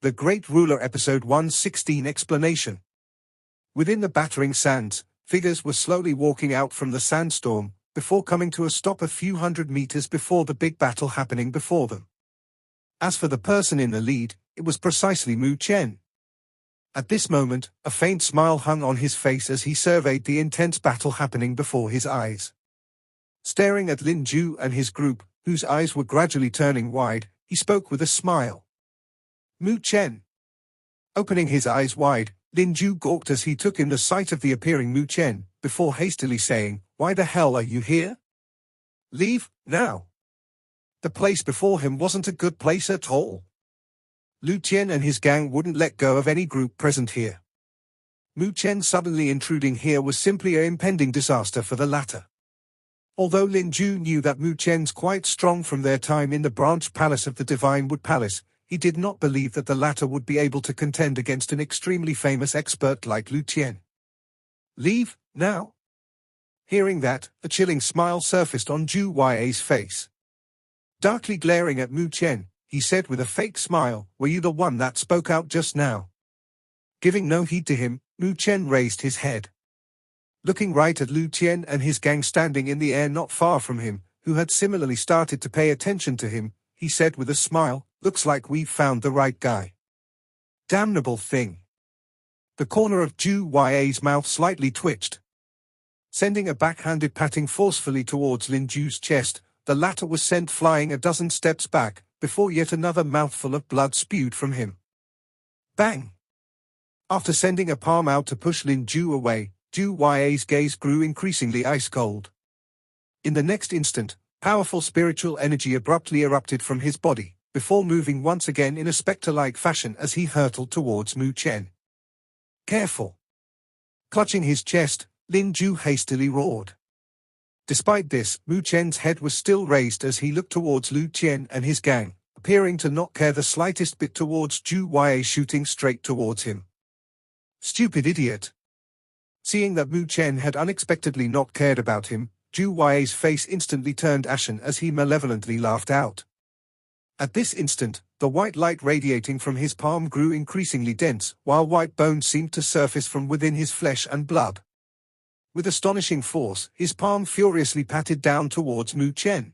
The Great Ruler Episode 116 Explanation. Within the battering sands, figures were slowly walking out from the sandstorm, before coming to a stop a few hundred meters before the big battle happening before them. As for the person in the lead, it was precisely Mu Chen. At this moment, a faint smile hung on his face as he surveyed the intense battle happening before his eyes. Staring at Lin Ju and his group, whose eyes were gradually turning wide, he spoke with a smile. Mu Chen. Opening his eyes wide, Lin Ju gawked as he took in the sight of the appearing Mu Chen, before hastily saying, "Why the hell are you here? Leave, now." The place before him wasn't a good place at all. Lu Qian and his gang wouldn't let go of any group present here. Mu Chen suddenly intruding here was simply an impending disaster for the latter. Although Lin Ju knew that Mu Chen's quite strong from their time in the branch palace of the Divine Wood Palace, he did not believe that the latter would be able to contend against an extremely famous expert like Lu Qian. "Leave, now?" Hearing that, a chilling smile surfaced on Zhu Yue's face. Darkly glaring at Mu Chen, he said with a fake smile, "Were you the one that spoke out just now?" Giving no heed to him, Mu Chen raised his head. Looking right at Lu Qian and his gang standing in the air not far from him, who had similarly started to pay attention to him, he said with a smile, "Looks like we've found the right guy." Damnable thing. The corner of Zhu Yue's mouth slightly twitched. Sending a backhanded patting forcefully towards Lin Ju's chest, the latter was sent flying a dozen steps back, before yet another mouthful of blood spewed from him. Bang! After sending a palm out to push Lin Ju away, Zhu Yue's gaze grew increasingly ice-cold. In the next instant, powerful spiritual energy abruptly erupted from his body, before moving once again in a spectre-like fashion as he hurtled towards Mu Chen. "Careful!" Clutching his chest, Lin Ju hastily roared. Despite this, Mu Chen's head was still raised as he looked towards Lu Qian and his gang, appearing to not care the slightest bit towards Zhu Yue shooting straight towards him. Stupid idiot! Seeing that Mu Chen had unexpectedly not cared about him, Zhu Yue's face instantly turned ashen as he malevolently laughed out. At this instant, the white light radiating from his palm grew increasingly dense, while white bones seemed to surface from within his flesh and blood. With astonishing force, his palm furiously patted down towards Mu Chen.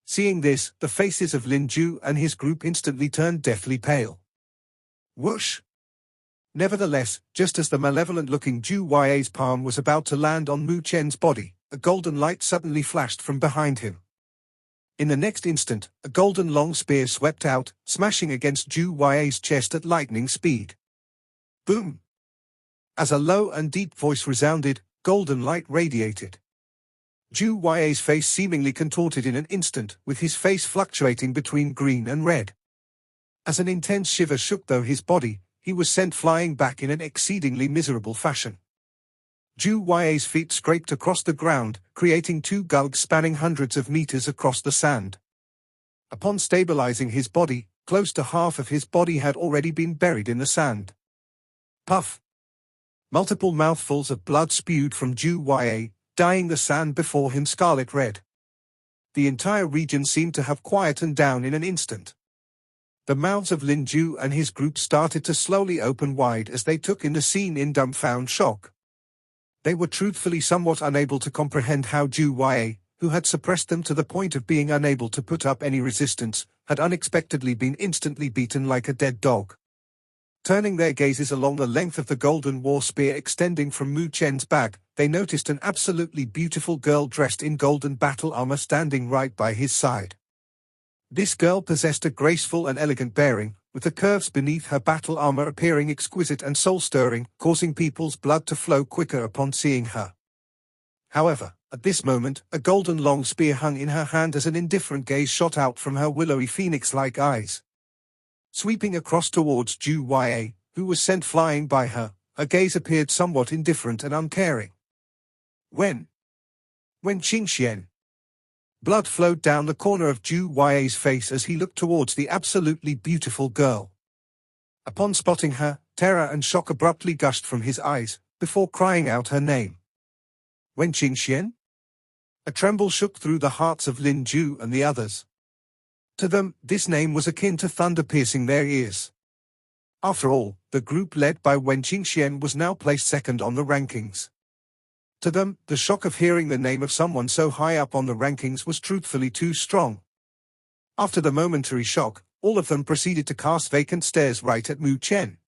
Seeing this, the faces of Lin Ju and his group instantly turned deathly pale. Whoosh! Nevertheless, just as the malevolent-looking Zhu Yue's palm was about to land on Mu Chen's body, a golden light suddenly flashed from behind him. In the next instant, a golden long spear swept out, smashing against Zhu Yue's chest at lightning speed. Boom! As a low and deep voice resounded, golden light radiated. Zhu Yue's face seemingly contorted in an instant, with his face fluctuating between green and red. As an intense shiver shook through his body, he was sent flying back in an exceedingly miserable fashion. Zhu Yue's feet scraped across the ground, creating two gulgs spanning hundreds of meters across the sand. Upon stabilizing his body, close to half of his body had already been buried in the sand. Puff! Multiple mouthfuls of blood spewed from Zhu Yue, dyeing the sand before him scarlet red. The entire region seemed to have quietened down in an instant. The mouths of Lin Ju and his group started to slowly open wide as they took in the scene in dumbfound shock. They were truthfully somewhat unable to comprehend how Zhu Yue, who had suppressed them to the point of being unable to put up any resistance, had unexpectedly been instantly beaten like a dead dog. Turning their gazes along the length of the golden war spear extending from Mu Chen's back, they noticed an absolutely beautiful girl dressed in golden battle armor standing right by his side. This girl possessed a graceful and elegant bearing, with the curves beneath her battle armor appearing exquisite and soul-stirring, causing people's blood to flow quicker upon seeing her. However, at this moment, a golden long spear hung in her hand as an indifferent gaze shot out from her willowy phoenix-like eyes. Sweeping across towards Zhu Yue, who was sent flying by her, her gaze appeared somewhat indifferent and uncaring. Wen Qingxian. Blood flowed down the corner of Zhu Yue's face as he looked towards the absolutely beautiful girl. Upon spotting her, terror and shock abruptly gushed from his eyes, before crying out her name. Wen Qingxian? A tremble shook through the hearts of Lin Ju and the others. To them, this name was akin to thunder piercing their ears. After all, the group led by Wen Qingxian was now placed second on the rankings. To them, the shock of hearing the name of someone so high up on the rankings was truthfully too strong. After the momentary shock, all of them proceeded to cast vacant stares right at Mu Chen.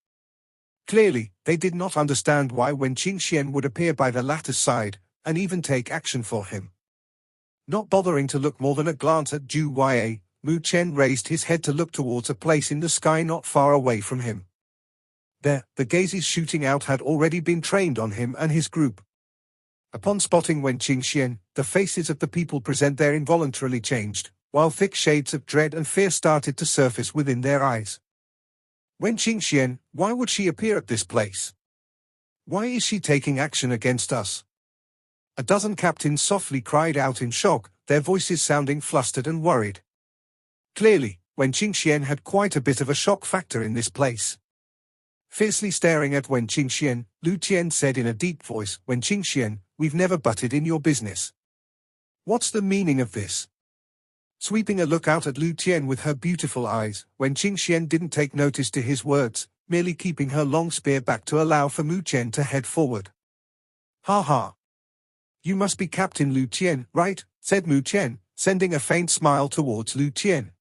Clearly, they did not understand why Wen Qingxian would appear by the latter's side, and even take action for him. Not bothering to look more than a glance at Zhu Yue, Mu Chen raised his head to look towards a place in the sky not far away from him. There, the gazes shooting out had already been trained on him and his group. Upon spotting Wen Qingxian, the faces of the people present there involuntarily changed, while thick shades of dread and fear started to surface within their eyes. Wen Qingxian, why would she appear at this place? Why is she taking action against us? A dozen captains softly cried out in shock, their voices sounding flustered and worried. Clearly, Wen Qingxian had quite a bit of a shock factor in this place. Fiercely staring at Wen Qingxian, Lu Tian said in a deep voice, "Wen Qingxian, we've never butted in your business. What's the meaning of this?" Sweeping a look out at Lu Tian with her beautiful eyes, Wen Qingxian didn't take notice to his words, merely keeping her long spear back to allow for Mu Chen to head forward. "Ha ha. You must be Captain Lu Tian, right?" said Mu Chen, sending a faint smile towards Lu Tian.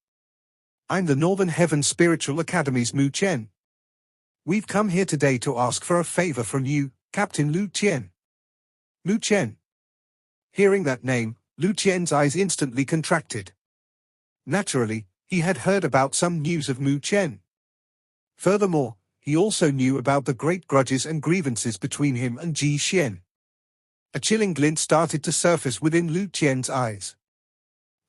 "I'm the Northern Heaven Spiritual Academy's Mu Chen. We've come here today to ask for a favor from you, Captain Lu Tian." Mu Chen. Hearing that name, Lu Tian's eyes instantly contracted. Naturally, he had heard about some news of Mu Chen. Furthermore, he also knew about the great grudges and grievances between him and Ji Xian. A chilling glint started to surface within Lu Tian's eyes.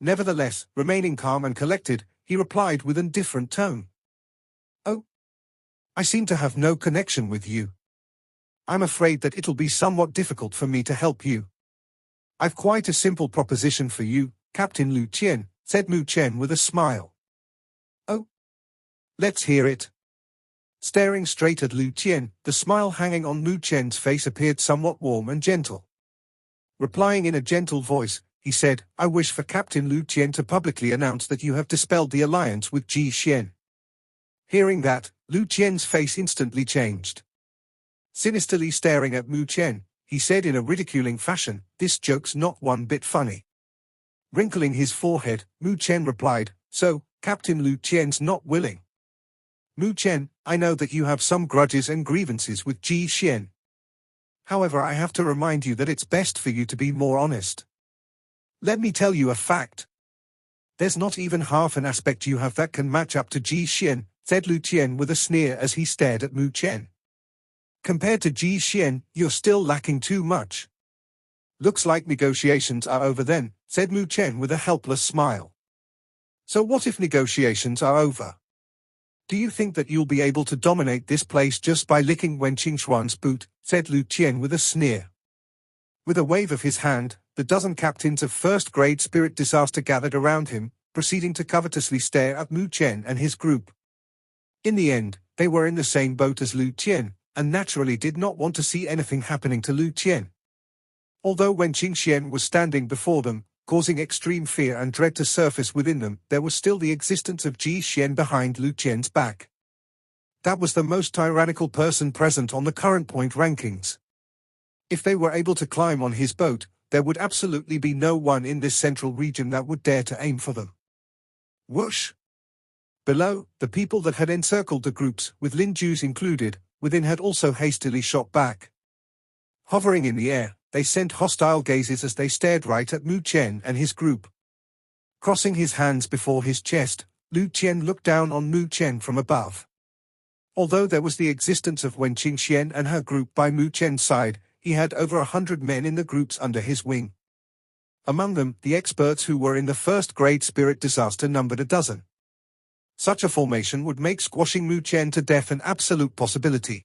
Nevertheless, remaining calm and collected, he replied with a different tone. "Oh, I seem to have no connection with you. I'm afraid that it'll be somewhat difficult for me to help you. I've quite a simple proposition for you, Captain Lu Tian," said Mu Chen with a smile. "Oh, let's hear it." Staring straight at Lu Tian, the smile hanging on Mu Chen's face appeared somewhat warm and gentle. Replying in a gentle voice, he said, "I wish for Captain Lu Tian to publicly announce that you have dispelled the alliance with Ji Xian." Hearing that, Lu Tian's face instantly changed. Sinisterly staring at Mu Chen, he said in a ridiculing fashion, "This joke's not one bit funny." Wrinkling his forehead, Mu Chen replied, "So, Captain Lu Tian's not willing. Mu Chen, I know that you have some grudges and grievances with Ji Xian. However, I have to remind you that it's best for you to be more honest. Let me tell you a fact. There's not even half an aspect you have that can match up to Ji Xian," said Lu Tian with a sneer as he stared at Mu Chen. "Compared to Ji Xian, you're still lacking too much." "Looks like negotiations are over then," said Mu Chen with a helpless smile. "So what if negotiations are over? Do you think that you'll be able to dominate this place just by licking Wen Qingxuan's boot?" said Lu Tian with a sneer. With a wave of his hand, the dozen captains of first-grade spirit disaster gathered around him, proceeding to covetously stare at Mu Chen and his group. In the end, they were in the same boat as Lu Tian, and naturally did not want to see anything happening to Lu Tian. Although Wen Qingxian was standing before them, causing extreme fear and dread to surface within them, there was still the existence of Ji Xian behind Lu Tian's back. That was the most tyrannical person present on the current point rankings. If they were able to climb on his boat, there would absolutely be no one in this central region that would dare to aim for them. Whoosh! Below, the people that had encircled the groups, with Lin Ju's included, within had also hastily shot back. Hovering in the air, they sent hostile gazes as they stared right at Mu Chen and his group. Crossing his hands before his chest, Lu Tian looked down on Mu Chen from above. Although there was the existence of Wen Qingxian and her group by Mu Chen's side, he had over 100 men in the groups under his wing. Among them, the experts who were in the first-grade spirit disaster numbered a dozen. Such a formation would make squashing Mu Chen to death an absolute possibility.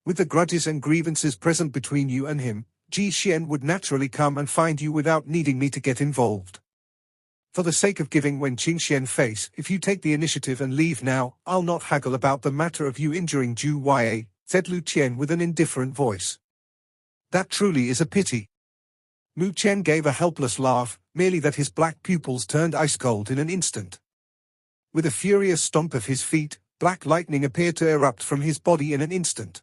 With the grudges and grievances present between you and him, Ji Xian would naturally come and find you without needing me to get involved. For the sake of giving Wen Qingxian face, if you take the initiative and leave now, I'll not haggle about the matter of you injuring Zhu Yue, said Lu Tian with an indifferent voice. That truly is a pity. Mu Chen gave a helpless laugh, merely that his black pupils turned ice cold in an instant. With a furious stomp of his feet, black lightning appeared to erupt from his body in an instant.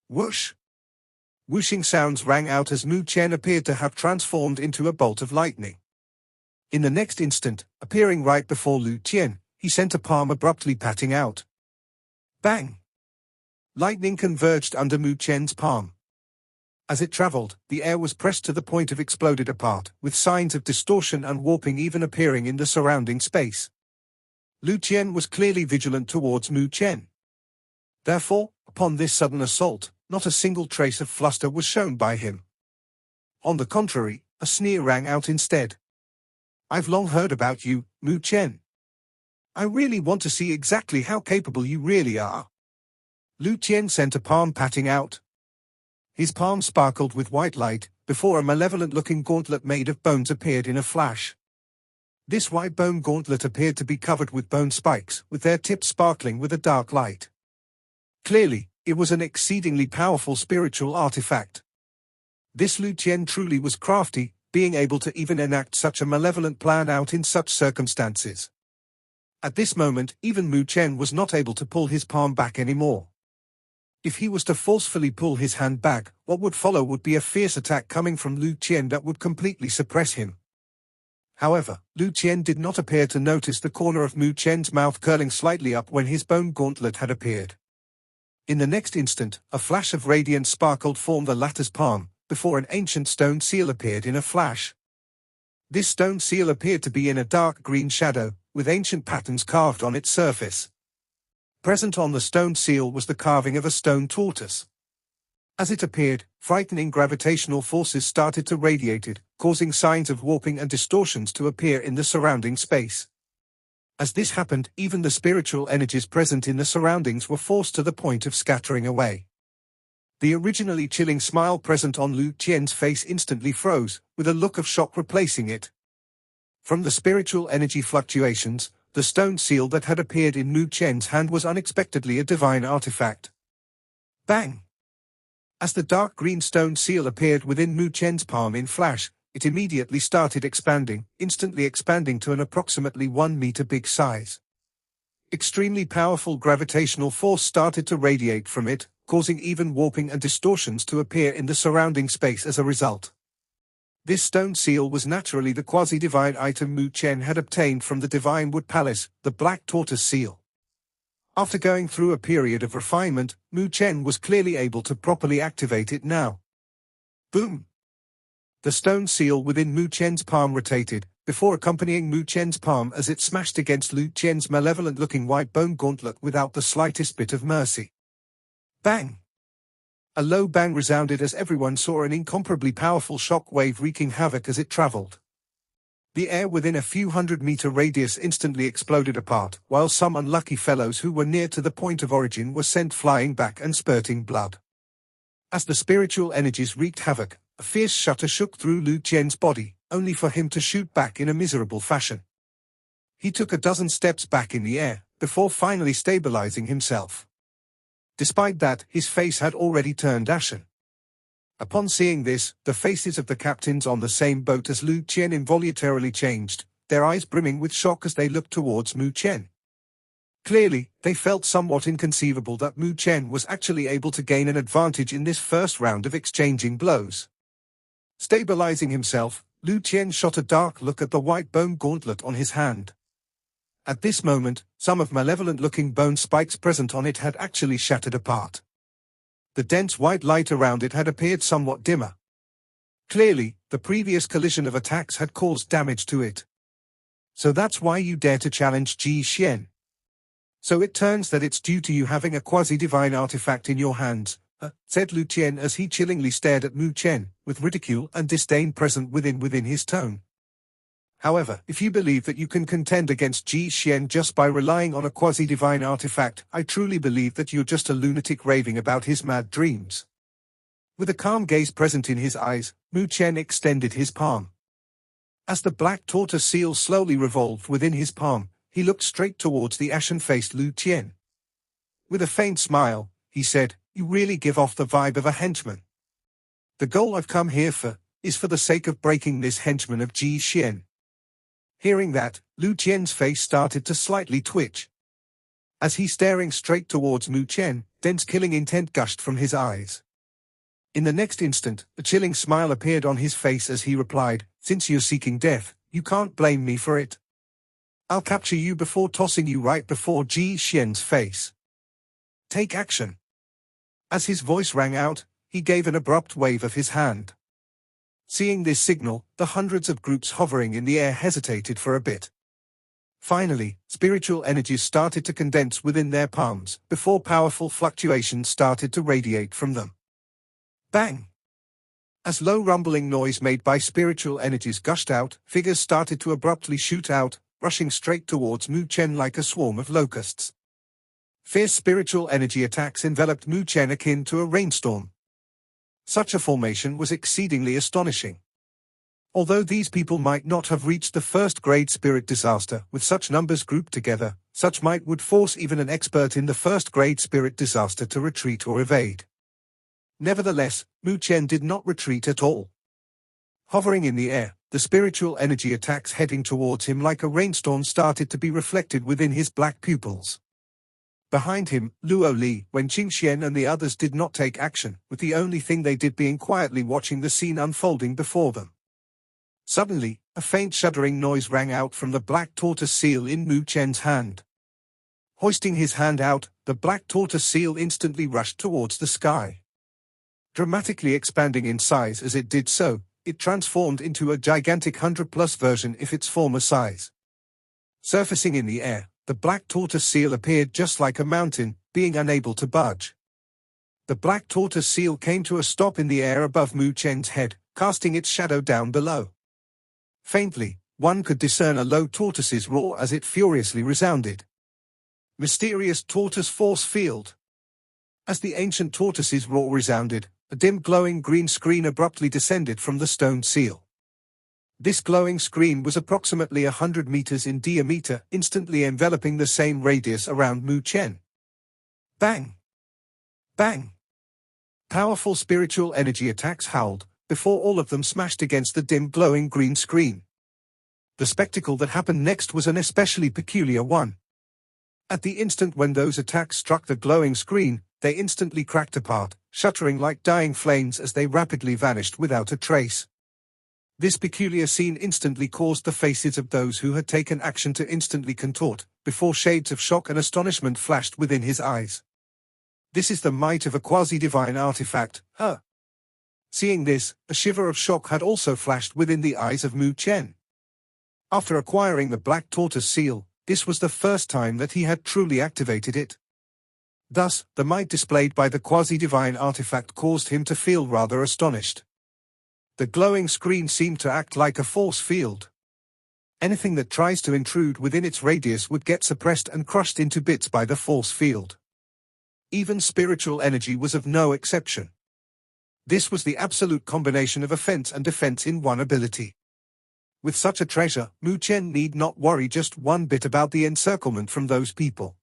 Whoosh! Whooshing sounds rang out as Mu Chen appeared to have transformed into a bolt of lightning. In the next instant, appearing right before Lu Tian, he sent a palm abruptly patting out. Bang! Lightning converged under Mu Chen's palm. As it traveled, the air was pressed to the point of exploded apart, with signs of distortion and warping even appearing in the surrounding space. Lu Tian was clearly vigilant towards Mu Chen. Therefore, upon this sudden assault, not a single trace of fluster was shown by him. On the contrary, a sneer rang out instead. I've long heard about you, Mu Chen. I really want to see exactly how capable you really are. Lu Tian sent a palm patting out. His palm sparkled with white light, before a malevolent-looking gauntlet made of bones appeared in a flash. This white bone gauntlet appeared to be covered with bone spikes, with their tips sparkling with a dark light. Clearly, it was an exceedingly powerful spiritual artifact. This Lu Tian truly was crafty, being able to even enact such a malevolent plan out in such circumstances. At this moment, even Mu Chen was not able to pull his palm back anymore. If he was to forcefully pull his hand back, what would follow would be a fierce attack coming from Lu Tian that would completely suppress him. However, Lu Tian did not appear to notice the corner of Mu Chen's mouth curling slightly up when his bone gauntlet had appeared. In the next instant, a flash of radiance sparkled formed the latter's palm, before an ancient stone seal appeared in a flash. This stone seal appeared to be in a dark green shadow, with ancient patterns carved on its surface. Present on the stone seal was the carving of a stone tortoise. As it appeared, frightening gravitational forces started to radiate it, causing signs of warping and distortions to appear in the surrounding space. As this happened, even the spiritual energies present in the surroundings were forced to the point of scattering away. The originally chilling smile present on Lu Tian's face instantly froze, with a look of shock replacing it. From the spiritual energy fluctuations, the stone seal that had appeared in Mu Chen's hand was unexpectedly a divine artifact. Bang! As the dark green stone seal appeared within Mu Chen's palm in flash, it immediately started expanding, instantly expanding to an approximately 1 meter big size. Extremely powerful gravitational force started to radiate from it, causing even warping and distortions to appear in the surrounding space as a result. This stone seal was naturally the quasi-divine item Mu Chen had obtained from the Divine Wood Palace, the Black Tortoise seal. After going through a period of refinement, Mu Chen was clearly able to properly activate it now. Boom! The stone seal within Mu Chen's palm rotated, before accompanying Mu Chen's palm as it smashed against Lu Tian's malevolent-looking white bone gauntlet without the slightest bit of mercy. Bang! A low bang resounded as everyone saw an incomparably powerful shock wave wreaking havoc as it traveled. The air within a few 100-meter radius instantly exploded apart, while some unlucky fellows who were near to the point of origin were sent flying back and spurting blood. As the spiritual energies wreaked havoc, a fierce shudder shook through Lu Tian's body, only for him to shoot back in a miserable fashion. He took a dozen steps back in the air, before finally stabilizing himself. Despite that, his face had already turned ashen. Upon seeing this, the faces of the captains on the same boat as Lu Tian involuntarily changed, their eyes brimming with shock as they looked towards Mu Chen. Clearly, they felt somewhat inconceivable that Mu Chen was actually able to gain an advantage in this first round of exchanging blows. Stabilizing himself, Lu Tian shot a dark look at the white bone gauntlet on his hand. At this moment, some of malevolent-looking bone spikes present on it had actually shattered apart. The dense white light around it had appeared somewhat dimmer. Clearly, the previous collision of attacks had caused damage to it. So that's why you dare to challenge Ji Xian. So it turns that it's due to you having a quasi-divine artifact in your hands, said Lu Tian as he chillingly stared at Mu Chen, with ridicule and disdain present within his tone. However, if you believe that you can contend against Ji Xian just by relying on a quasi-divine artifact, I truly believe that you're just a lunatic raving about his mad dreams. With a calm gaze present in his eyes, Mu Chen extended his palm. As the black tortoise seal slowly revolved within his palm, he looked straight towards the ashen-faced Lu Tian. With a faint smile, he said, "You really give off the vibe of a henchman. The goal I've come here for is for the sake of breaking this henchman of Ji Xian." Hearing that, Lu Tian's face started to slightly twitch. As he staring straight towards Mu Chen, dense killing intent gushed from his eyes. In the next instant, a chilling smile appeared on his face as he replied, "Since you're seeking death, you can't blame me for it. I'll capture you before tossing you right before Ji Xian's face. Take action." As his voice rang out, he gave an abrupt wave of his hand. Seeing this signal, the hundreds of groups hovering in the air hesitated for a bit. Finally, spiritual energies started to condense within their palms, before powerful fluctuations started to radiate from them. Bang! As low rumbling noise made by spiritual energies gushed out, figures started to abruptly shoot out, rushing straight towards Mu Chen like a swarm of locusts. Fierce spiritual energy attacks enveloped Mu Chen akin to a rainstorm. Such a formation was exceedingly astonishing. Although these people might not have reached the first-grade spirit disaster with such numbers grouped together, such might would force even an expert in the first-grade spirit disaster to retreat or evade. Nevertheless, Mu Chen did not retreat at all. Hovering in the air, the spiritual energy attacks heading towards him like a rainstorm started to be reflected within his black pupils. Behind him, Luo Li, Wen Qingxian and the others did not take action, with the only thing they did being quietly watching the scene unfolding before them. Suddenly, a faint shuddering noise rang out from the black tortoise seal in Mu Chen's hand. Hoisting his hand out, the black tortoise seal instantly rushed towards the sky. Dramatically expanding in size as it did so, it transformed into a gigantic 100+ version of its former size. Surfacing in the air, the black tortoise seal appeared just like a mountain, being unable to budge. The black tortoise seal came to a stop in the air above Mu Chen's head, casting its shadow down below. Faintly, one could discern a low tortoise's roar as it furiously resounded. Mysterious tortoise force field. As the ancient tortoise's roar resounded, a dim glowing green screen abruptly descended from the stone seal. This glowing screen was approximately 100 meters in diameter, instantly enveloping the same radius around Mu Chen. Bang! Bang! Powerful spiritual energy attacks howled, before all of them smashed against the dim glowing green screen. The spectacle that happened next was an especially peculiar one. At the instant when those attacks struck the glowing screen, they instantly cracked apart, shuddering like dying flames as they rapidly vanished without a trace. This peculiar scene instantly caused the faces of those who had taken action to instantly contort, before shades of shock and astonishment flashed within his eyes. This is the might of a quasi-divine artifact, huh? Seeing this, a shiver of shock had also flashed within the eyes of Mu Chen. After acquiring the black tortoise seal, this was the first time that he had truly activated it. Thus, the might displayed by the quasi-divine artifact caused him to feel rather astonished. The glowing screen seemed to act like a force field. Anything that tries to intrude within its radius would get suppressed and crushed into bits by the force field. Even spiritual energy was of no exception. This was the absolute combination of offense and defense in one ability. With such a treasure, Mu Chen need not worry just one bit about the encirclement from those people.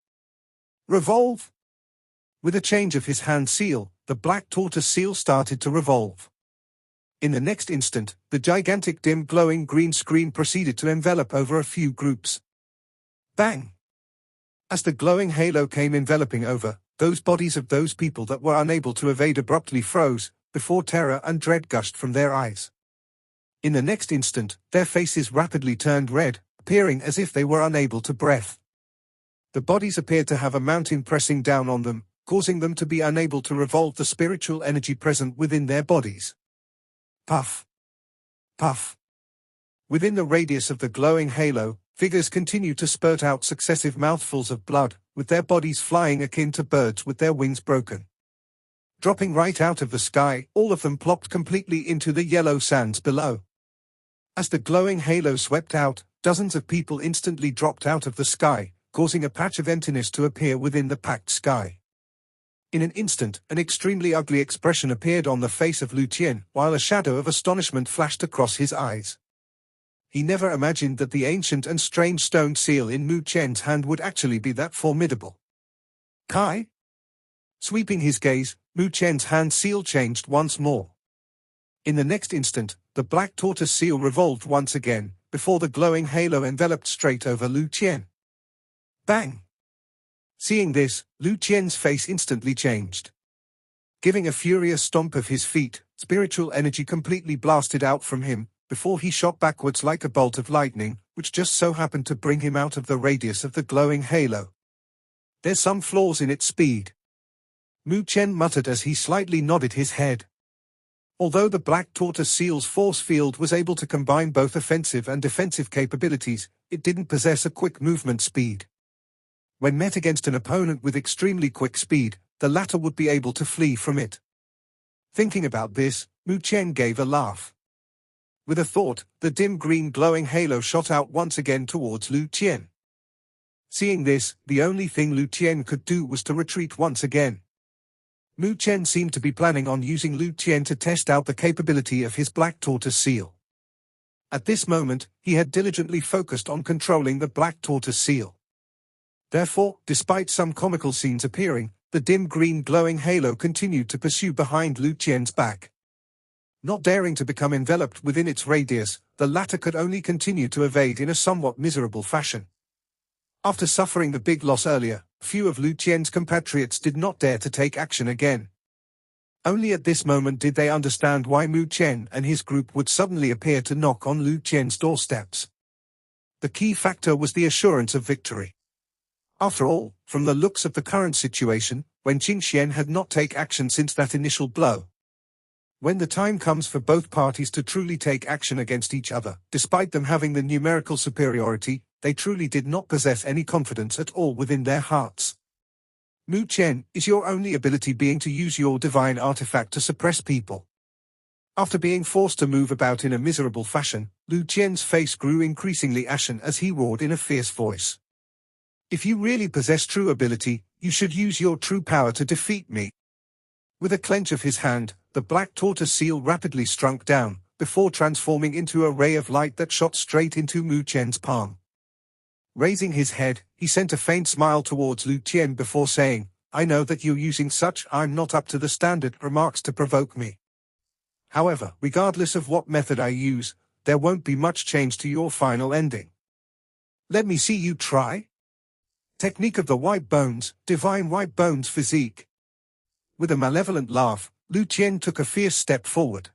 Revolve! With a change of his hand seal, the black tortoise seal started to revolve. In the next instant, the gigantic dim glowing green screen proceeded to envelop over a few groups. Bang! As the glowing halo came enveloping over, those bodies of those people that were unable to evade abruptly froze, before terror and dread gushed from their eyes. In the next instant, their faces rapidly turned red, appearing as if they were unable to breathe. The bodies appeared to have a mountain pressing down on them, causing them to be unable to revolve the spiritual energy present within their bodies. Puff! Puff! Within the radius of the glowing halo, figures continued to spurt out successive mouthfuls of blood, with their bodies flying akin to birds with their wings broken. Dropping right out of the sky, all of them plopped completely into the yellow sands below. As the glowing halo swept out, dozens of people instantly dropped out of the sky, causing a patch of emptiness to appear within the packed sky. In an instant, an extremely ugly expression appeared on the face of Lu Tian, while a shadow of astonishment flashed across his eyes. He never imagined that the ancient and strange stone seal in Mu Chen's hand would actually be that formidable. Kai? Sweeping his gaze, Mu Chen's hand seal changed once more. In the next instant, the black tortoise seal revolved once again, before the glowing halo enveloped straight over Lu Tian. Bang! Seeing this, Lu Qian's face instantly changed. Giving a furious stomp of his feet, spiritual energy completely blasted out from him, before he shot backwards like a bolt of lightning, which just so happened to bring him out of the radius of the glowing halo. There's some flaws in its speed, Mu Chen muttered as he slightly nodded his head. Although the Black Tortoise Seal's force field was able to combine both offensive and defensive capabilities, it didn't possess a quick movement speed. When met against an opponent with extremely quick speed, the latter would be able to flee from it. Thinking about this, Mu Chen gave a laugh. With a thought, the dim green glowing halo shot out once again towards Lu Qian. Seeing this, the only thing Lu Qian could do was to retreat once again. Mu Chen seemed to be planning on using Lu Qian to test out the capability of his Black Tortoise Seal. At this moment, he had diligently focused on controlling the Black Tortoise Seal. Therefore, despite some comical scenes appearing, the dim green glowing halo continued to pursue behind Lu Qian's back. Not daring to become enveloped within its radius, the latter could only continue to evade in a somewhat miserable fashion. After suffering the big loss earlier, few of Lu Qian's compatriots did not dare to take action again. Only at this moment did they understand why Mu Chen and his group would suddenly appear to knock on Lu Qian's doorsteps. The key factor was the assurance of victory. After all, from the looks of the current situation, Wen Qingxian had not taken action since that initial blow. When the time comes for both parties to truly take action against each other, despite them having the numerical superiority, they truly did not possess any confidence at all within their hearts. Mu Chen, is your only ability being to use your divine artifact to suppress people? After being forced to move about in a miserable fashion, Lu Qian's face grew increasingly ashen as he roared in a fierce voice. If you really possess true ability, you should use your true power to defeat me. With a clench of his hand, the Black Tortoise Seal rapidly shrunk down, before transforming into a ray of light that shot straight into Mu Chen's palm. Raising his head, he sent a faint smile towards Lu Qian before saying, I know that you're using such I'm not up to the standard remarks to provoke me. However, regardless of what method I use, there won't be much change to your final ending. Let me see you try. Technique of the White Bones, Divine White Bones Physique. With a malevolent laugh, Lu Qian took a fierce step forward.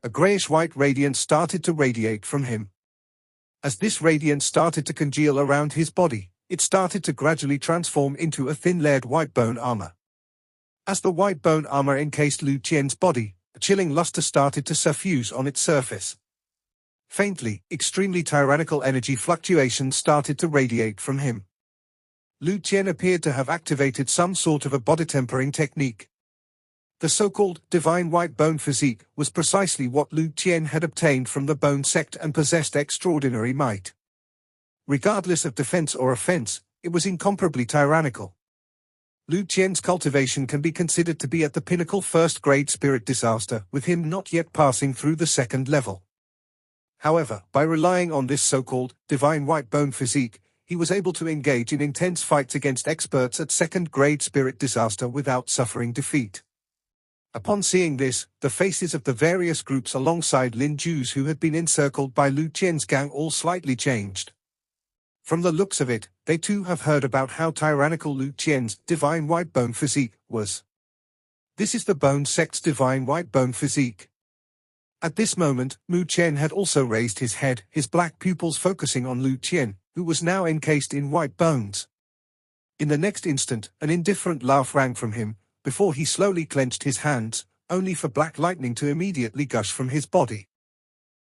A grayish-white radiance started to radiate from him. As this radiance started to congeal around his body, it started to gradually transform into a thin-layered white bone armor. As the white bone armor encased Lu Qian's body, a chilling luster started to suffuse on its surface. Faintly, extremely tyrannical energy fluctuations started to radiate from him. Lu Qian appeared to have activated some sort of a body-tempering technique. The so-called Divine White Bone Physique was precisely what Lu Qian had obtained from the Bone Sect and possessed extraordinary might. Regardless of defense or offense, it was incomparably tyrannical. Lu Qian's cultivation can be considered to be at the pinnacle first-grade spirit disaster, with him not yet passing through the second level. However, by relying on this so-called Divine White Bone Physique, he was able to engage in intense fights against experts at second-grade spirit disaster without suffering defeat. Upon seeing this, the faces of the various groups alongside Lin Ju's who had been encircled by Lu Qian's gang all slightly changed. From the looks of it, they too have heard about how tyrannical Lu Qian's Divine White Bone Physique was. This is the Bone Sect's Divine White Bone Physique. At this moment, Mu Chen had also raised his head, his black pupils focusing on Lu Qian, who was now encased in white bones. In the next instant, an indifferent laugh rang from him, before he slowly clenched his hands, only for black lightning to immediately gush from his body.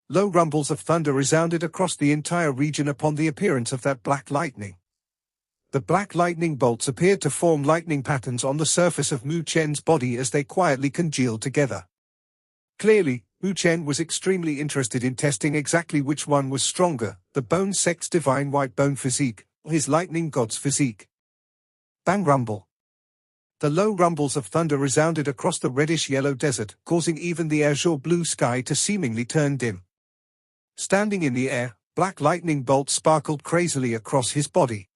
Low rumbles of thunder resounded across the entire region upon the appearance of that black lightning. The black lightning bolts appeared to form lightning patterns on the surface of Mu Chen's body as they quietly congealed together. Clearly, Mu Chen was extremely interested in testing exactly which one was stronger, the Bone Sect's Divine White Bone Physique, or his Lightning God's Physique. Bang rumble. The low rumbles of thunder resounded across the reddish-yellow desert, causing even the azure blue sky to seemingly turn dim. Standing in the air, black lightning bolts sparkled crazily across his body.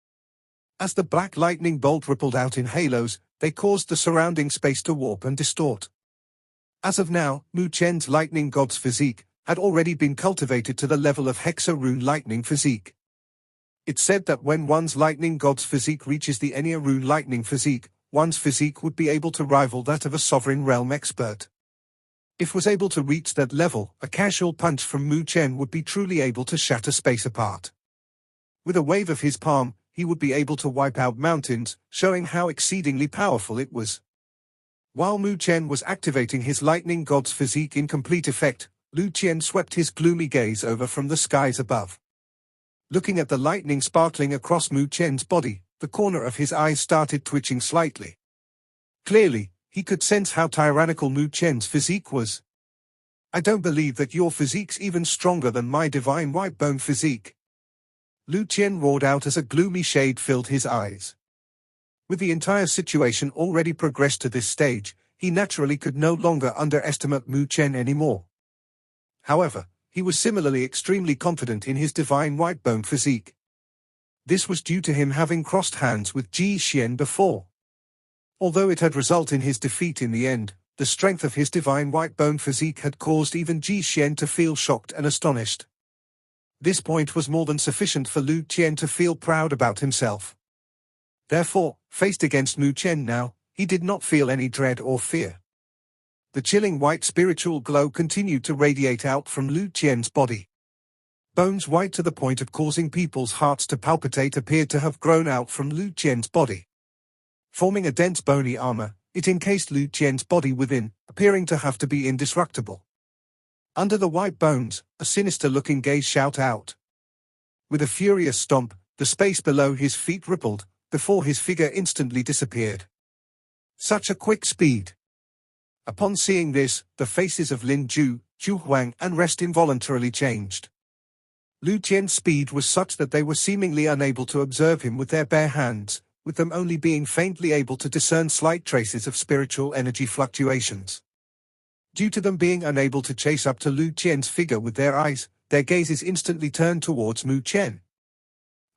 As the black lightning bolt rippled out in halos, they caused the surrounding space to warp and distort. As of now, Mu Chen's Lightning God's Physique had already been cultivated to the level of Hexa Rune Lightning Physique. It said that when one's lightning god's physique reaches the Enya rune lightning physique, one's physique would be able to rival that of a sovereign realm expert. If was able to reach that level, a casual punch from Mu Chen would be truly able to shatter space apart. With a wave of his palm, he would be able to wipe out mountains, showing how exceedingly powerful it was. While Mu Chen was activating his lightning god's physique in complete effect, Lu Qian swept his gloomy gaze over from the skies above. Looking at the lightning sparkling across Mu Chen's body, the corner of his eyes started twitching slightly. Clearly, he could sense how tyrannical Mu Chen's physique was. "I don't believe that your physique's even stronger than my divine white bone physique," Lu Qian roared out as a gloomy shade filled his eyes. With the entire situation already progressed to this stage, he naturally could no longer underestimate Mu Chen anymore. However, he was similarly extremely confident in his divine white bone physique. This was due to him having crossed hands with Ji Xian before. Although it had resulted in his defeat in the end, the strength of his divine white bone physique had caused even Ji Xian to feel shocked and astonished. This point was more than sufficient for Lu Qian to feel proud about himself. Therefore, faced against Mu Chen now, he did not feel any dread or fear. The chilling white spiritual glow continued to radiate out from Lu Qian's body. Bones white to the point of causing people's hearts to palpitate appeared to have grown out from Lu Qian's body. Forming a dense bony armor, it encased Lu Qian's body within, appearing to have to be indestructible. Under the white bones, a sinister-looking gaze shot out. With a furious stomp, the space below his feet rippled, before his figure instantly disappeared. Such a quick speed! Upon seeing this, the faces of Lin Ju, Zhu Huang and rest involuntarily changed. Lu Qian's speed was such that they were seemingly unable to observe him with their bare hands, with them only being faintly able to discern slight traces of spiritual energy fluctuations. Due to them being unable to chase up to Lu Qian's figure with their eyes, their gazes instantly turned towards Mu Chen.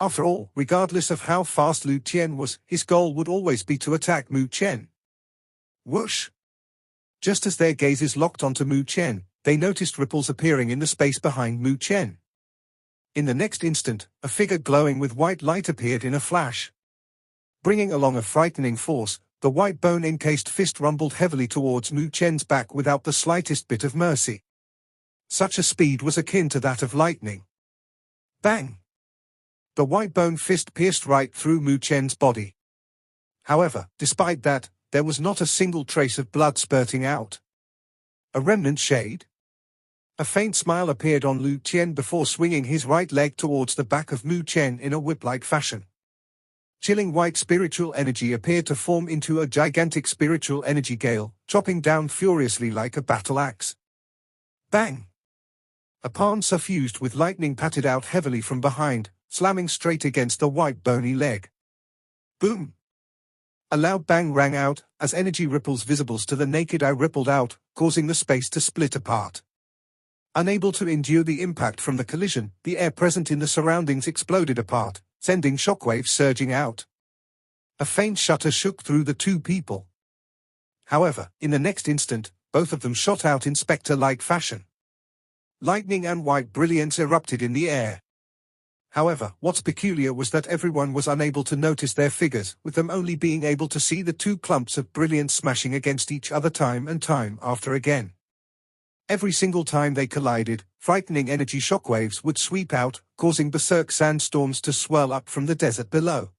After all, regardless of how fast Lu Qian was, his goal would always be to attack Mu Chen. Whoosh! Just as their gazes locked onto Mu Chen, they noticed ripples appearing in the space behind Mu Chen. In the next instant, a figure glowing with white light appeared in a flash. Bringing along a frightening force, the white bone-encased fist rumbled heavily towards Mu Chen's back without the slightest bit of mercy. Such a speed was akin to that of lightning. Bang! The white bone fist pierced right through Mu Chen's body. However, despite that, there was not a single trace of blood spurting out. A remnant shade? A faint smile appeared on Lu Qian before swinging his right leg towards the back of Mu Chen in a whip-like fashion. Chilling white spiritual energy appeared to form into a gigantic spiritual energy gale, chopping down furiously like a battle axe. Bang! A palm suffused with lightning patted out heavily from behind, slamming straight against the white bony leg. Boom! A loud bang rang out, as energy ripples visible to the naked eye rippled out, causing the space to split apart. Unable to endure the impact from the collision, the air present in the surroundings exploded apart, sending shockwaves surging out. A faint shudder shook through the two people. However, in the next instant, both of them shot out in spectre-like fashion. Lightning and white brilliance erupted in the air. However, what's peculiar was that everyone was unable to notice their figures, with them only being able to see the two clumps of brilliance smashing against each other time and time after again. Every single time they collided, frightening energy shockwaves would sweep out, causing berserk sandstorms to swirl up from the desert below.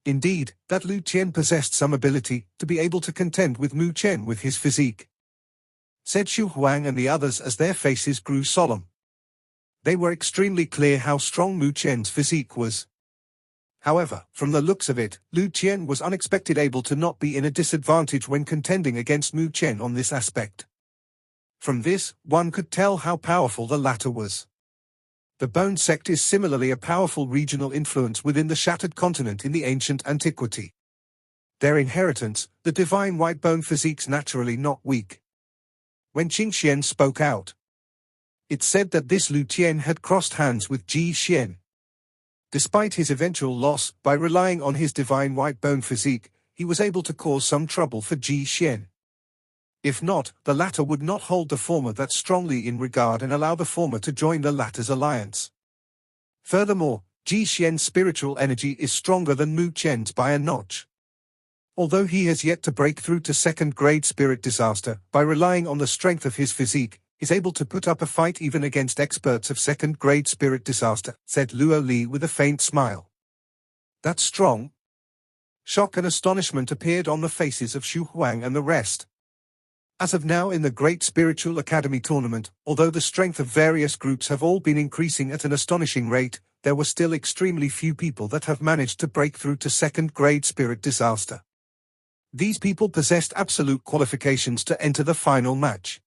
Indeed, that Lu Qian possessed some ability to be able to contend with Mu Chen with his physique, said Xu Huang and the others as their faces grew solemn. They were extremely clear how strong Mu Chen's physique was. However, from the looks of it, Lu Qian was unexpectedly able to not be in a disadvantage when contending against Mu Chen on this aspect. From this, one could tell how powerful the latter was. The Bone Sect is similarly a powerful regional influence within the Shattered Continent in the ancient antiquity. Their inheritance, the divine white bone physique's naturally not weak. When Qing Xian spoke out, it said that this Lu Qian had crossed hands with Ji Xian. Despite his eventual loss, by relying on his divine white bone physique, he was able to cause some trouble for Ji Xian. If not, the latter would not hold the former that strongly in regard and allow the former to join the latter's alliance. Furthermore, Ji Xian's spiritual energy is stronger than Mu Qian's by a notch. Although he has yet to break through to second-grade spirit disaster, by relying on the strength of his physique, is able to put up a fight even against experts of second-grade spirit disaster, said Luo Li with a faint smile. That's strong. Shock and astonishment appeared on the faces of Xu Huang and the rest. As of now in the Great Spiritual Academy tournament, although the strength of various groups have all been increasing at an astonishing rate, there were still extremely few people that have managed to break through to second-grade spirit disaster. These people possessed absolute qualifications to enter the final match.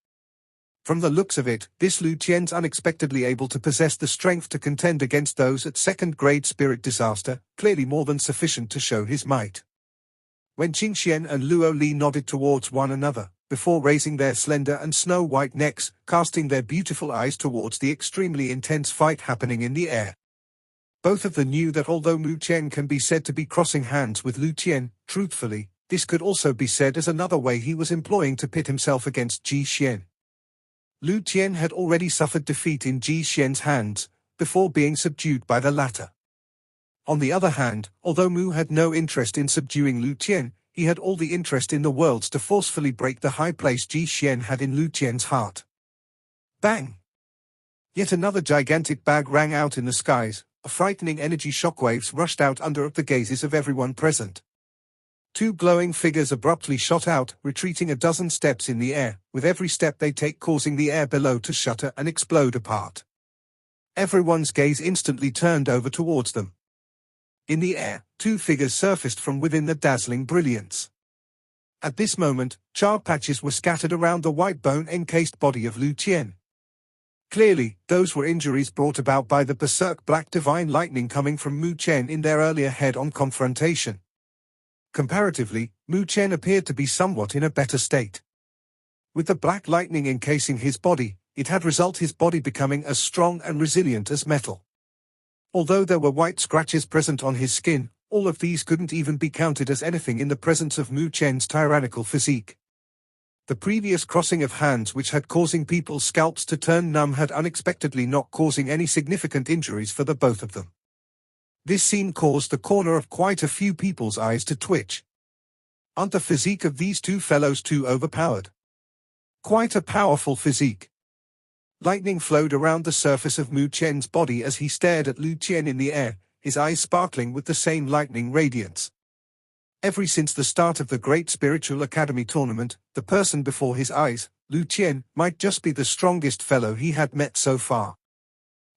From the looks of it, this Lu Qian's unexpectedly able to possess the strength to contend against those at second-grade spirit disaster, clearly more than sufficient to show his might. When Qingxian and Luo Li nodded towards one another, before raising their slender and snow-white necks, casting their beautiful eyes towards the extremely intense fight happening in the air. Both of them knew that although Mu Qian can be said to be crossing hands with Lu Qian, truthfully, this could also be said as another way he was employing to pit himself against Ji Xian. Lu Qian had already suffered defeat in Ji Xian's hands, before being subdued by the latter. On the other hand, although Mu had no interest in subduing Lu Qian, he had all the interest in the worlds to forcefully break the high place Ji Xian had in Lu Qian's heart. Bang! Yet another gigantic bang rang out in the skies, a frightening energy shockwaves rushed out under the gazes of everyone present. Two glowing figures abruptly shot out, retreating a dozen steps in the air, with every step they take causing the air below to shatter and explode apart. Everyone's gaze instantly turned over towards them. In the air, two figures surfaced from within the dazzling brilliance. At this moment, charred patches were scattered around the white bone-encased body of Lu Qian. Clearly, those were injuries brought about by the berserk black divine lightning coming from Mu Qian in their earlier head-on confrontation. Comparatively, Mu Qian appeared to be somewhat in a better state. With the black lightning encasing his body, it had resulted his body becoming as strong and resilient as metal. Although there were white scratches present on his skin, all of these couldn't even be counted as anything in the presence of Mu Qian's tyrannical physique. The previous crossing of hands which had causing people's scalps to turn numb had unexpectedly not causing any significant injuries for the both of them. This scene caused the corner of quite a few people's eyes to twitch. Aren't the physique of these two fellows too overpowered? Quite a powerful physique. Lightning flowed around the surface of Mu Qian's body as he stared at Lu Qian in the air, his eyes sparkling with the same lightning radiance. Ever since the start of the Great Spiritual Academy tournament, the person before his eyes, Lu Qian, might just be the strongest fellow he had met so far.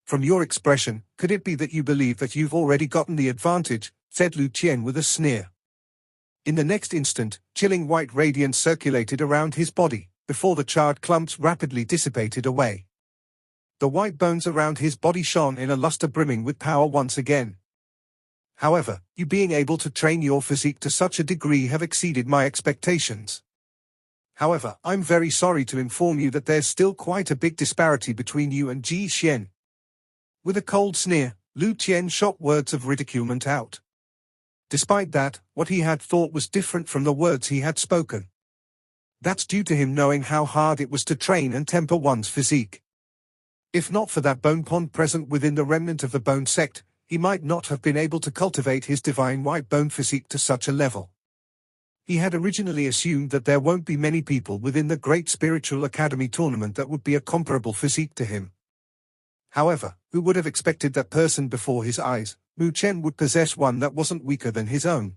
From your expression, could it be that you believe that you've already gotten the advantage, said Lu Qian with a sneer. In the next instant, chilling white radiance circulated around his body, before the charred clumps rapidly dissipated away. The white bones around his body shone in a luster brimming with power once again. However, you being able to train your physique to such a degree have exceeded my expectations. However, I'm very sorry to inform you that there's still quite a big disparity between you and Ji Xian. With a cold sneer, Lu Qian shot words of ridiculement out. Despite that, what he had thought was different from the words he had spoken. That's due to him knowing how hard it was to train and temper one's physique. If not for that bone pond present within the remnant of the bone sect, he might not have been able to cultivate his divine white bone physique to such a level. He had originally assumed that there won't be many people within the Great Spiritual Academy tournament that would be a comparable physique to him. However, who would have expected that person before his eyes, Mu Qian, would possess one that wasn't weaker than his own?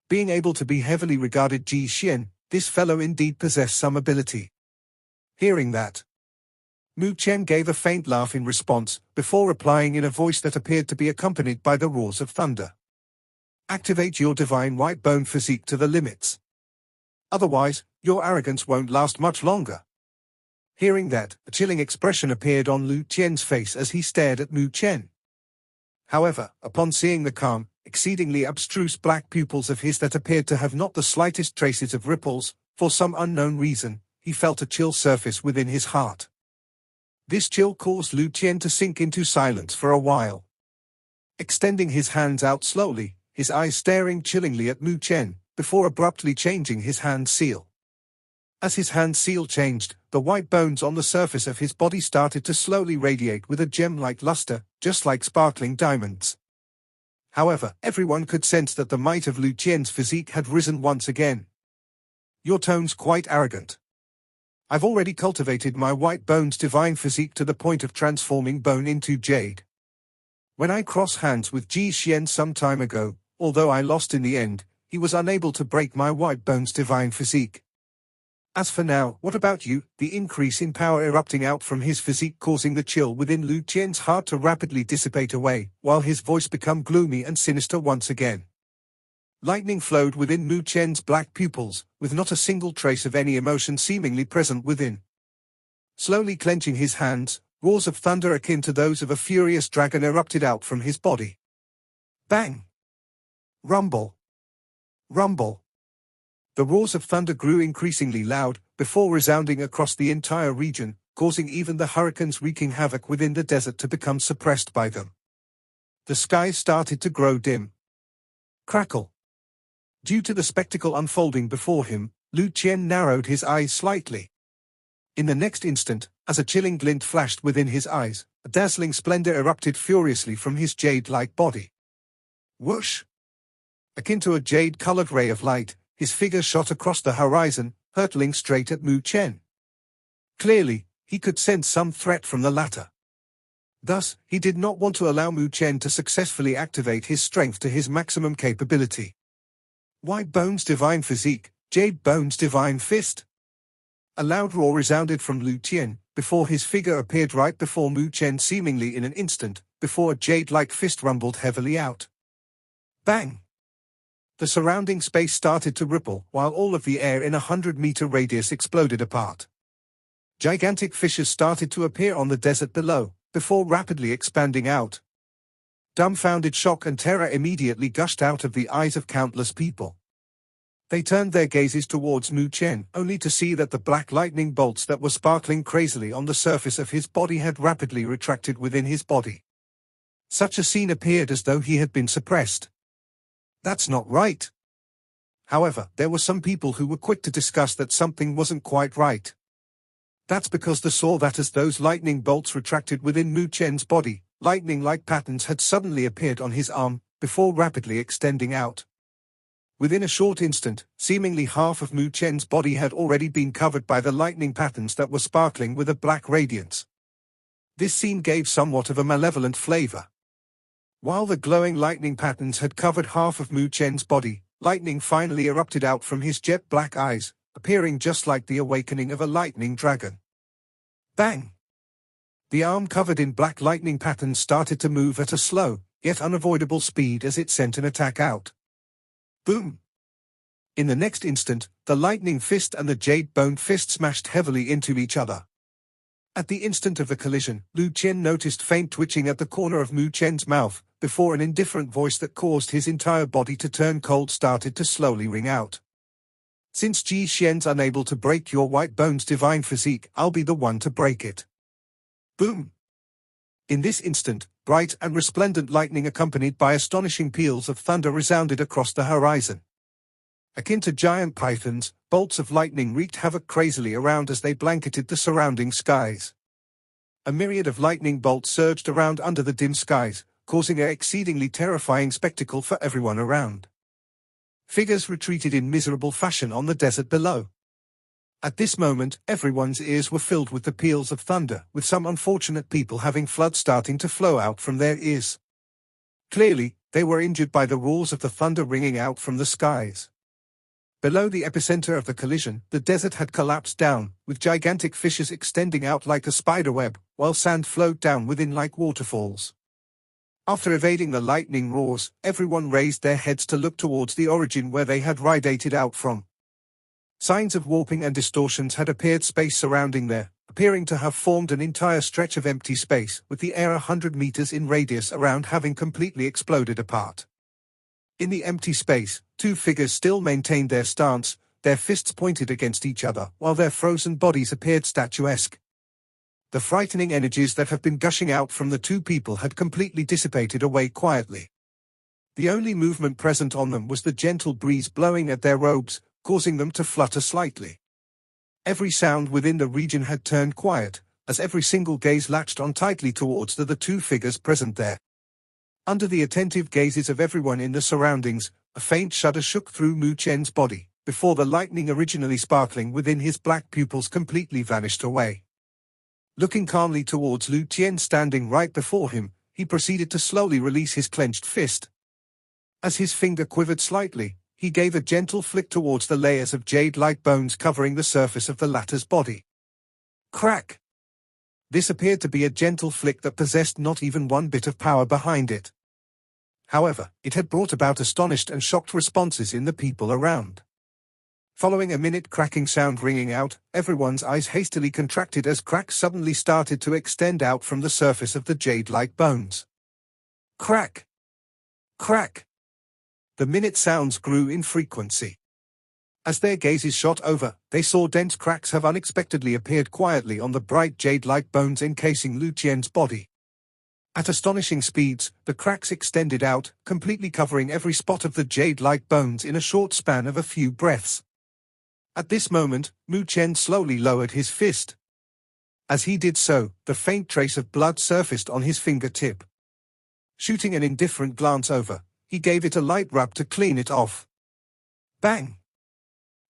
Being able to be heavily regarded Ji Xian, this fellow indeed possessed some ability. Hearing that, Mu Qian gave a faint laugh in response, before replying in a voice that appeared to be accompanied by the roars of thunder. Activate your divine white bone physique to the limits. Otherwise, your arrogance won't last much longer. Hearing that, a chilling expression appeared on Lu Qian's face as he stared at Mu Qian. However, upon seeing the calm, exceedingly abstruse black pupils of his that appeared to have not the slightest traces of ripples, for some unknown reason, he felt a chill surface within his heart. This chill caused Lu Qian to sink into silence for a while. Extending his hands out slowly, his eyes staring chillingly at Mu Qian, before abruptly changing his hand seal. As his hand seal changed, the white bones on the surface of his body started to slowly radiate with a gem-like luster, just like sparkling diamonds. However, everyone could sense that the might of Lu Qian's physique had risen once again. "Your tone's quite arrogant. I've already cultivated my white bone's divine physique to the point of transforming bone into jade. When I crossed hands with Ji Xian some time ago, although I lost in the end, he was unable to break my white bone's divine physique. As for now, what about you?" The increase in power erupting out from his physique causing the chill within Lu Qian's heart to rapidly dissipate away, while his voice became gloomy and sinister once again. Lightning flowed within Lu Qian's black pupils, with not a single trace of any emotion seemingly present within. Slowly clenching his hands, roars of thunder akin to those of a furious dragon erupted out from his body. Bang! Rumble! Rumble! The roars of thunder grew increasingly loud, before resounding across the entire region, causing even the hurricanes wreaking havoc within the desert to become suppressed by them. The skies started to grow dim. Crackle! Due to the spectacle unfolding before him, Lu Qian narrowed his eyes slightly. In the next instant, as a chilling glint flashed within his eyes, a dazzling splendor erupted furiously from his jade-like body. Whoosh! Akin to a jade-colored ray of light, his figure shot across the horizon, hurtling straight at Lu Qian. Clearly, he could sense some threat from the latter. Thus, he did not want to allow Lu Qian to successfully activate his strength to his maximum capability. White Bone's divine physique, Jade Bone's divine fist. A loud roar resounded from Lu Qian, before his figure appeared right before Lu Qian seemingly in an instant, before a jade-like fist rumbled heavily out. Bang! The surrounding space started to ripple, while all of the air in a 100-meter radius exploded apart. Gigantic fissures started to appear on the desert below, before rapidly expanding out. Dumbfounded shock and terror immediately gushed out of the eyes of countless people. They turned their gazes towards Lu Qian, only to see that the black lightning bolts that were sparkling crazily on the surface of his body had rapidly retracted within his body. Such a scene appeared as though he had been suppressed. That's not right. However, there were some people who were quick to discuss that something wasn't quite right. That's because they saw that as those lightning bolts retracted within Lu Qian's body, lightning-like patterns had suddenly appeared on his arm, before rapidly extending out. Within a short instant, seemingly half of Lu Qian's body had already been covered by the lightning patterns that were sparkling with a black radiance. This scene gave somewhat of a malevolent flavor. While the glowing lightning patterns had covered half of Lu Qian's body, lightning finally erupted out from his jet-black eyes, appearing just like the awakening of a lightning dragon. Bang! The arm covered in black lightning patterns started to move at a slow, yet unavoidable speed as it sent an attack out. Boom! In the next instant, the lightning fist and the jade-bone fist smashed heavily into each other. At the instant of the collision, Lu Qian noticed faint twitching at the corner of Lu Qian's mouth, before an indifferent voice that caused his entire body to turn cold started to slowly ring out. Since Ji Xian's unable to break your white bone's divine physique, I'll be the one to break it. Boom! In this instant, bright and resplendent lightning accompanied by astonishing peals of thunder resounded across the horizon. Akin to giant pythons, bolts of lightning wreaked havoc crazily around as they blanketed the surrounding skies. A myriad of lightning bolts surged around under the dim skies, causing an exceedingly terrifying spectacle for everyone around. Figures retreated in miserable fashion on the desert below. At this moment, everyone's ears were filled with the peals of thunder, with some unfortunate people having flood starting to flow out from their ears. Clearly, they were injured by the roars of the thunder ringing out from the skies. Below the epicenter of the collision, the desert had collapsed down, with gigantic fissures extending out like a spiderweb, while sand flowed down within like waterfalls. After evading the lightning roars, everyone raised their heads to look towards the origin where they had radiated out from. Signs of warping and distortions had appeared space surrounding there, appearing to have formed an entire stretch of empty space, with the air 100 meters in radius around having completely exploded apart. In the empty space, two figures still maintained their stance, their fists pointed against each other, while their frozen bodies appeared statuesque. The frightening energies that have been gushing out from the two people had completely dissipated away quietly. The only movement present on them was the gentle breeze blowing at their robes, causing them to flutter slightly. Every sound within the region had turned quiet, as every single gaze latched on tightly towards the two figures present there. Under the attentive gazes of everyone in the surroundings, a faint shudder shook through Mu Qian's body, before the lightning originally sparkling within his black pupils completely vanished away. Looking calmly towards Lu Tian standing right before him, he proceeded to slowly release his clenched fist. As his finger quivered slightly, he gave a gentle flick towards the layers of jade-like bones covering the surface of the latter's body. Crack! This appeared to be a gentle flick that possessed not even one bit of power behind it. However, it had brought about astonished and shocked responses in the people around. Following a minute cracking sound ringing out, everyone's eyes hastily contracted as cracks suddenly started to extend out from the surface of the jade-like bones. Crack! Crack! The minute sounds grew in frequency. As their gazes shot over, they saw dense cracks have unexpectedly appeared quietly on the bright jade-like bones encasing Lu Tian's body. At astonishing speeds, the cracks extended out, completely covering every spot of the jade-like bones in a short span of a few breaths. At this moment, Mu Qian slowly lowered his fist. As he did so, the faint trace of blood surfaced on his fingertip. Shooting an indifferent glance over, he gave it a light rub to clean it off. Bang!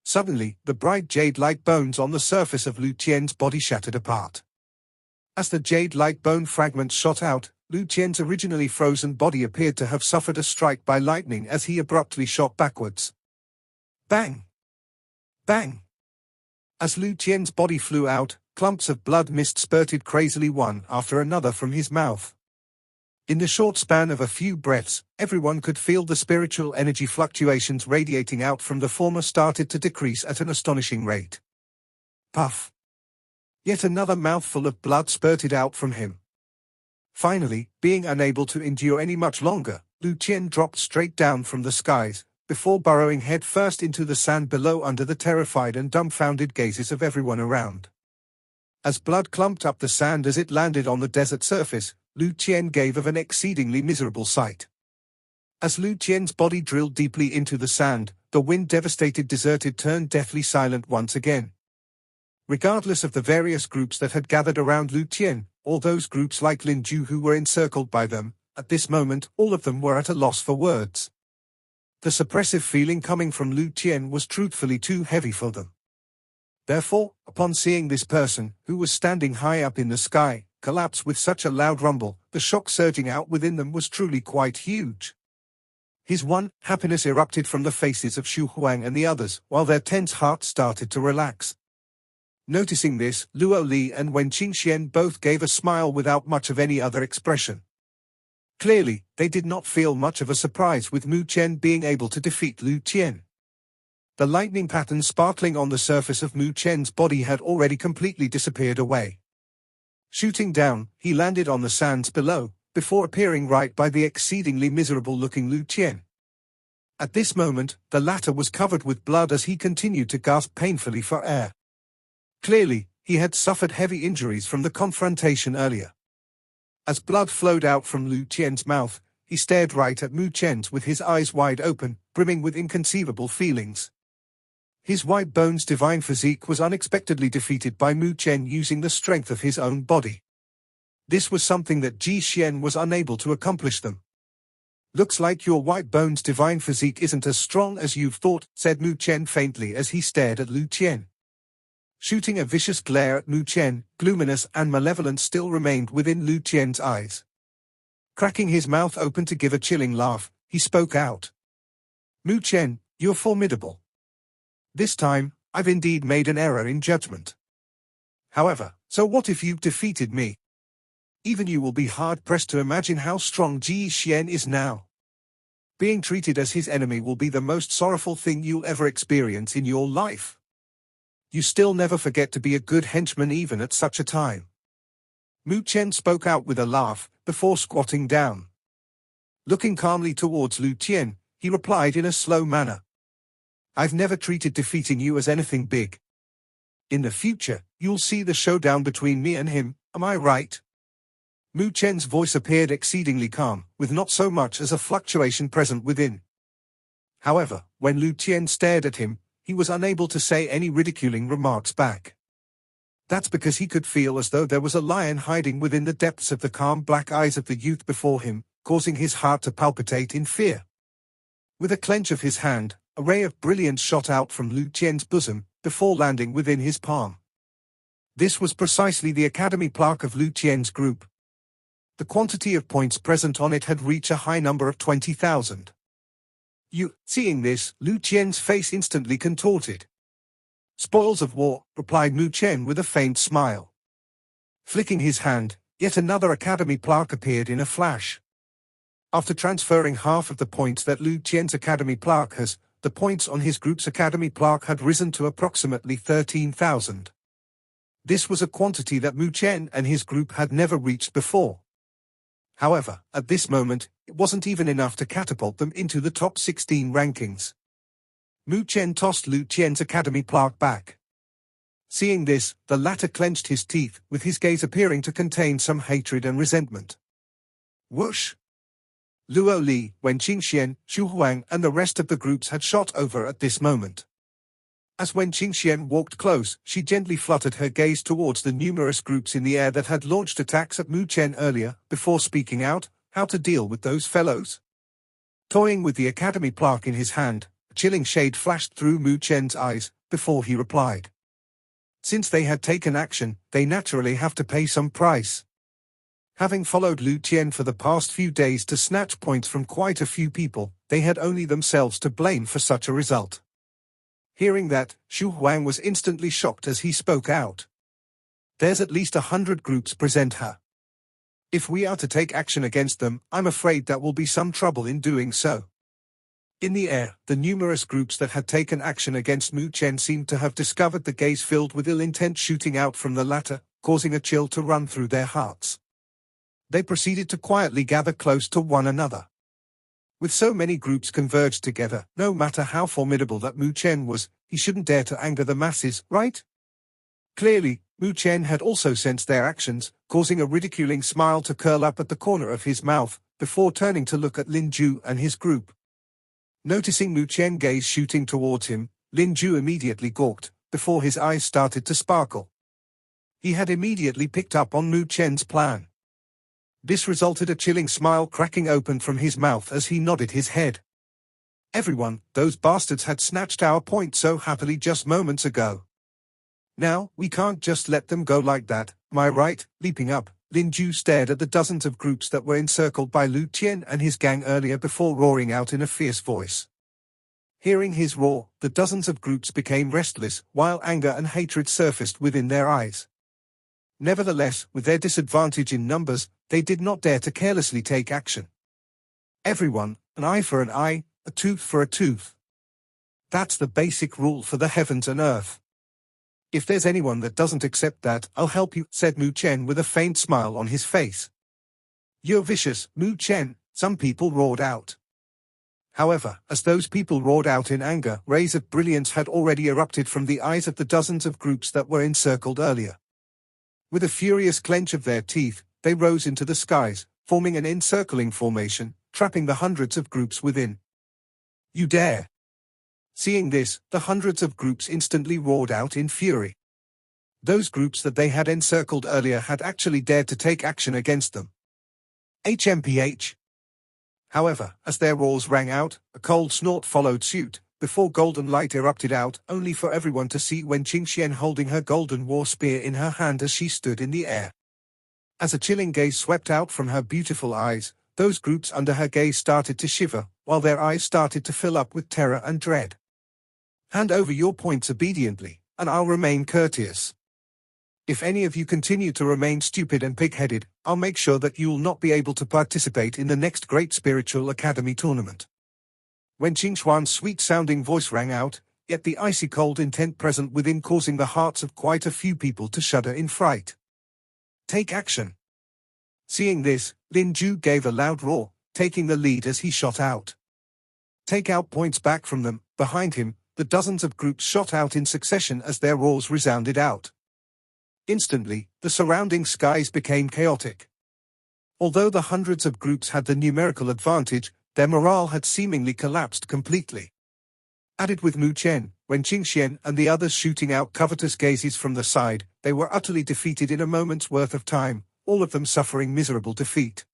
Suddenly, the bright jade-like bones on the surface of Lu Tian's body shattered apart. As the jade-like bone fragments shot out, Lu Tian's originally frozen body appeared to have suffered a strike by lightning as he abruptly shot backwards. Bang! Bang! As Lu Tian's body flew out, clumps of blood mist spurted crazily one after another from his mouth. In the short span of a few breaths, everyone could feel the spiritual energy fluctuations radiating out from the former started to decrease at an astonishing rate. Puff! Yet another mouthful of blood spurted out from him. Finally, being unable to endure any much longer, Lu Tian dropped straight down from the skies, before burrowing head-first into the sand below under the terrified and dumbfounded gazes of everyone around. As blood clumped up the sand as it landed on the desert surface, Lu Tian gave of an exceedingly miserable sight. As Lu Tian's body drilled deeply into the sand, the wind-devastated deserted turned deathly silent once again. Regardless of the various groups that had gathered around Lu Tian, or those groups like Lin Ju who were encircled by them, at this moment all of them were at a loss for words. The suppressive feeling coming from Lu Tian was truthfully too heavy for them. Therefore, upon seeing this person, who was standing high up in the sky, collapse with such a loud rumble, the shock surging out within them was truly quite huge. His happiness erupted from the faces of Xu Huang and the others, while their tense hearts started to relax. Noticing this, Luo Li and Wen Qingxian both gave a smile without much of any other expression. Clearly, they did not feel much of a surprise with Mu Qian being able to defeat Lu Tian. The lightning pattern sparkling on the surface of Mu Qian's body had already completely disappeared away. Shooting down, he landed on the sands below, before appearing right by the exceedingly miserable-looking Lu Tian. At this moment, the latter was covered with blood as he continued to gasp painfully for air. Clearly, he had suffered heavy injuries from the confrontation earlier. As blood flowed out from Lu Tian's mouth, he stared right at Mu Qian's with his eyes wide open, brimming with inconceivable feelings. His white bones divine physique was unexpectedly defeated by Mu Qian using the strength of his own body. This was something that Ji Xian was unable to accomplish them. Looks like your white bones divine physique isn't as strong as you've thought, said Mu Qian faintly as he stared at Lu Tian. Shooting a vicious glare at Mu Qian, gloominess and malevolence still remained within Lu Tian's eyes. Cracking his mouth open to give a chilling laugh, he spoke out. Mu Qian, you're formidable. This time, I've indeed made an error in judgment. However, so what if you've defeated me? Even you will be hard-pressed to imagine how strong Ji Xian is now. Being treated as his enemy will be the most sorrowful thing you'll ever experience in your life. You still never forget to be a good henchman even at such a time. Mu Qian spoke out with a laugh, before squatting down. Looking calmly towards Lu Tian, he replied in a slow manner. I've never treated defeating you as anything big. In the future, you'll see the showdown between me and him, am I right? Mu Qian's voice appeared exceedingly calm, with not so much as a fluctuation present within. However, when Lu Tian stared at him, he was unable to say any ridiculing remarks back. That's because he could feel as though there was a lion hiding within the depths of the calm black eyes of the youth before him, causing his heart to palpitate in fear. With a clench of his hand, a ray of brilliance shot out from Lu Qian's bosom, before landing within his palm. This was precisely the academy plaque of Lu Qian's group. The quantity of points present on it had reached a high number of 20,000. Seeing this, Lu Qian's face instantly contorted. "Spoils of war," replied Lu Qian with a faint smile. Flicking his hand, yet another academy plaque appeared in a flash. After transferring half of the points that Lu Qian's academy plaque has, the points on his group's academy plaque had risen to approximately 13,000. This was a quantity that Lu Qian and his group had never reached before. However, at this moment, it wasn't even enough to catapult them into the top 16 rankings. Lu Qian tossed Lu Qian's academy plaque back. Seeing this, the latter clenched his teeth, with his gaze appearing to contain some hatred and resentment. Whoosh! Luo Li, Wen Qingxian, Xu Huang and the rest of the groups had shot over at this moment. As Wen Qingxian walked close, she gently fluttered her gaze towards the numerous groups in the air that had launched attacks at Lu Qian earlier, before speaking out how to deal with those fellows. Toying with the academy plaque in his hand, a chilling shade flashed through Lu Qian's eyes, before he replied. Since they had taken action, they naturally have to pay some price. Having followed Lu Qian for the past few days to snatch points from quite a few people, they had only themselves to blame for such a result. Hearing that, Xu Huang was instantly shocked as he spoke out. There's at least 100 groups present here. If we are to take action against them, I'm afraid that will be some trouble in doing so. In the air, the numerous groups that had taken action against Lu Qian seemed to have discovered the gaze filled with ill intent shooting out from the latter, causing a chill to run through their hearts. They proceeded to quietly gather close to one another. With so many groups converged together, no matter how formidable that Lu Qian was, he shouldn't dare to anger the masses, right? Clearly, Lu Qian had also sensed their actions, causing a ridiculing smile to curl up at the corner of his mouth, before turning to look at Lin Ju and his group. Noticing Lu Qian's gaze shooting towards him, Lin Ju immediately gawked, before his eyes started to sparkle. He had immediately picked up on Lu Qian's plan. This resulted a chilling smile cracking open from his mouth as he nodded his head. Everyone, those bastards had snatched our point so happily just moments ago. Now, we can't just let them go like that, am I right? Leaping up, Lin Ju stared at the dozens of groups that were encircled by Lu Qian and his gang earlier before roaring out in a fierce voice. Hearing his roar, the dozens of groups became restless, while anger and hatred surfaced within their eyes. Nevertheless, with their disadvantage in numbers, they did not dare to carelessly take action. Everyone, an eye for an eye, a tooth for a tooth. That's the basic rule for the heavens and earth. If there's anyone that doesn't accept that, I'll help you, said Lu Qian with a faint smile on his face. You're vicious, Lu Qian, some people roared out. However, as those people roared out in anger, rays of brilliance had already erupted from the eyes of the dozens of groups that were encircled earlier. With a furious clench of their teeth, they rose into the skies, forming an encircling formation, trapping the hundreds of groups within. You dare! Seeing this, the hundreds of groups instantly roared out in fury. Those groups that they had encircled earlier had actually dared to take action against them. HMPH! However, as their roars rang out, a cold snort followed suit, before golden light erupted out, only for everyone to see Wen Qingxian holding her golden war spear in her hand as she stood in the air. As a chilling gaze swept out from her beautiful eyes, those groups under her gaze started to shiver, while their eyes started to fill up with terror and dread. Hand over your points obediently, and I'll remain courteous. If any of you continue to remain stupid and pig-headed, I'll make sure that you'll not be able to participate in the next Great Spiritual Academy tournament. When Qingxuan's sweet-sounding voice rang out, yet the icy cold intent present within causing the hearts of quite a few people to shudder in fright. Take action! Seeing this, Lin Ju gave a loud roar, taking the lead as he shot out. Take out points back from them, behind him, the dozens of groups shot out in succession as their roars resounded out. Instantly, the surrounding skies became chaotic. Although the hundreds of groups had the numerical advantage, their morale had seemingly collapsed completely. Added with Lu Qian, when Qingxian and the others shooting out covetous gazes from the side, they were utterly defeated in a moment's worth of time, all of them suffering miserable defeat.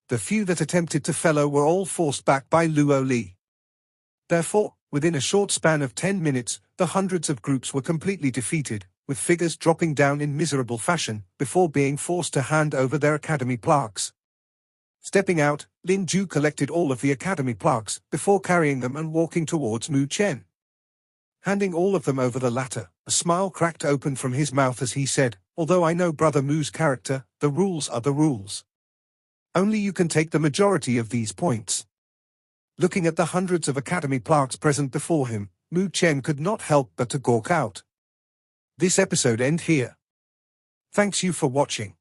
The few that attempted to fellow were all forced back by Luo Li. Therefore, within a short span of 10 minutes, the hundreds of groups were completely defeated, with figures dropping down in miserable fashion, before being forced to hand over their academy plaques. Stepping out, Lin Ju collected all of the academy plaques, before carrying them and walking towards Mu Chen. Handing all of them over the latter, a smile cracked open from his mouth as he said, "Although I know Brother Mu's character, the rules are the rules. Only you can take the majority of these points." Looking at the hundreds of academy plaques present before him, Mu Chen could not help but to gawk out. This episode ends here. Thanks you for watching.